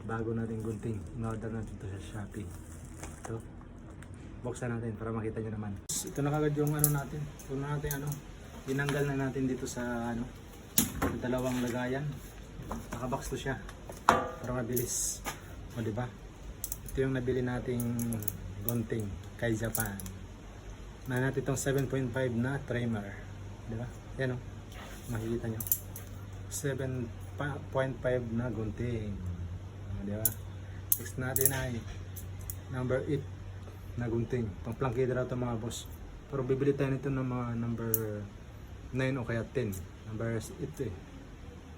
Bago natin gunting, in-order natin to sa Shopee. Ito, buksan natin para makita nyo naman. Ito na kagad yung ano natin. Tinanggal na natin dito sa sa dalawang lagayan. Nakabox to siya para mabilis. O diba? Ito yung nabili nating gunting kay Japan. Na natin itong 7.5 na trimmer. Diba? Yan o. Makikita nyo. 7.5 na gunting. Diba? Next natin ay number 8 na gunting. Pang plangkida daw ito mga boss. Pero bibili tayo nito ng mga number 9 o kaya 10. Number 8 eh.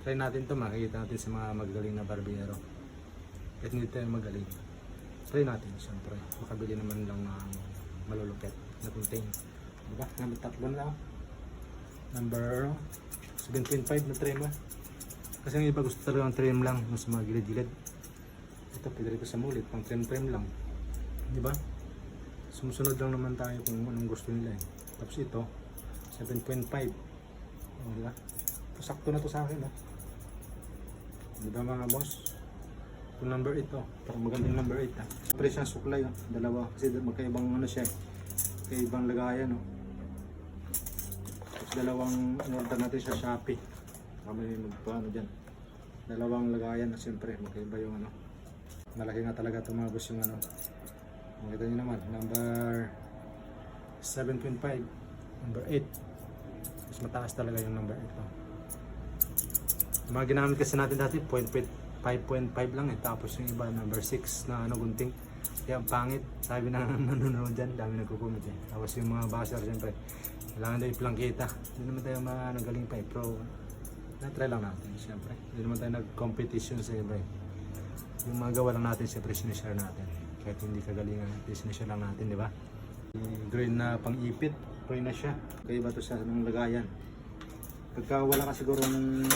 Try natin ito. Makikita natin sa mga magaling na barbero. Kahit hindi tayo magaling. Try natin siyempre. Makabili naman lang ng malulupet na gunting. Diba? Number 3 lang. Number 7.5 na trim. Kasi ang iba gusto talaga ng trim lang. Mas mga gilid-gilid. Ito, pwede rito sa mulit. Pang trim lang. Diba? Sumusunod lang naman tayo kung anong gusto nila eh. Tapos ito, 7.5. Diba? Sakto na to sa akin. Diba mga boss? Ito number 8 to. Parang magandang number 8 Pre siyang suklay. Dalawa. Kasi magkaibang ano siya. Magkaibang lagayan. Tapos dalawang order natin sa Shopee. Kami magpaano dyan. Dalawang lagayan na siyempre. Magkaiba yung ano. Malaki nga talaga ito mga boss yung ano. Makita nyo naman. Number 7.5. Number 8. Mas mataas talaga yung number 8. Mga ginamit kasi natin dati 5.5 lang eh. Tapos yung iba number 6 na ano gunting. Kaya pangit. Sabi na nanonood dyan. Dami nagkukumit eh. Tapos yung mga basher siyempre. Kailangan daw i-plangkita. Hindi naman tayo mga nagaling pa eh. Pro. Na-try lang natin siyempre. Hindi naman tayo nag-competition sa iba eh. Yung mga gawa lang natin siyempre sinishare natin. Kahit hindi kagalingan natin sinishare lang natin, di ba? Green na pang-ipit. Green na siya. Kaya ba ito sa ng lagayan? Pagka wala ka siguro ng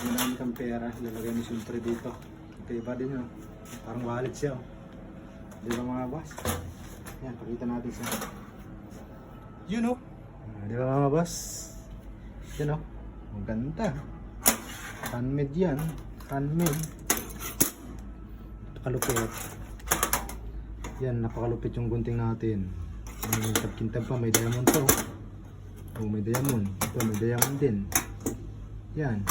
ginamit kang pera, ilalagay mo siyempre dito. Kaya ba din yun? Parang wallet siya. Di ba mga boss? Yan, pakita natin siya. You know? Di ba mga boss? Yan o. Ang ganda. Handmade yan. Handmade. Napakalupit. Yan, napakalupit yung gunting natin. May kintab pa, may diamond to. Oh, may diamond. Ito, may diamond din. Yan.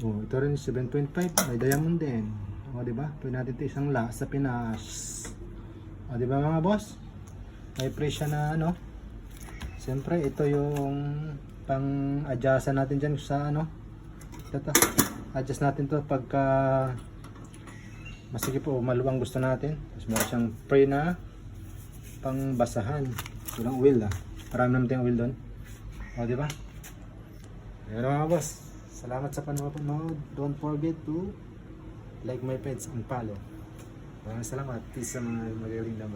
Oh, ito rin 7.5, may diamond din. O, diba? Pwede natin ito isang la sa Pinas. O, diba mga boss? May presya na ano. Siyempre, ito yung pang-adjustan natin dyan sa ano. Ito. Adjust natin to pagka masige po, maluwang gusto natin. Tapos meron siyang pre na pang-basahan. Walang oil Marami naman tayong oil doon. O, diba? Ayan mga boss. Salamat sa panonood. Don't forget to like my page and follow. Maraming salamat. Peace sa mga magaling na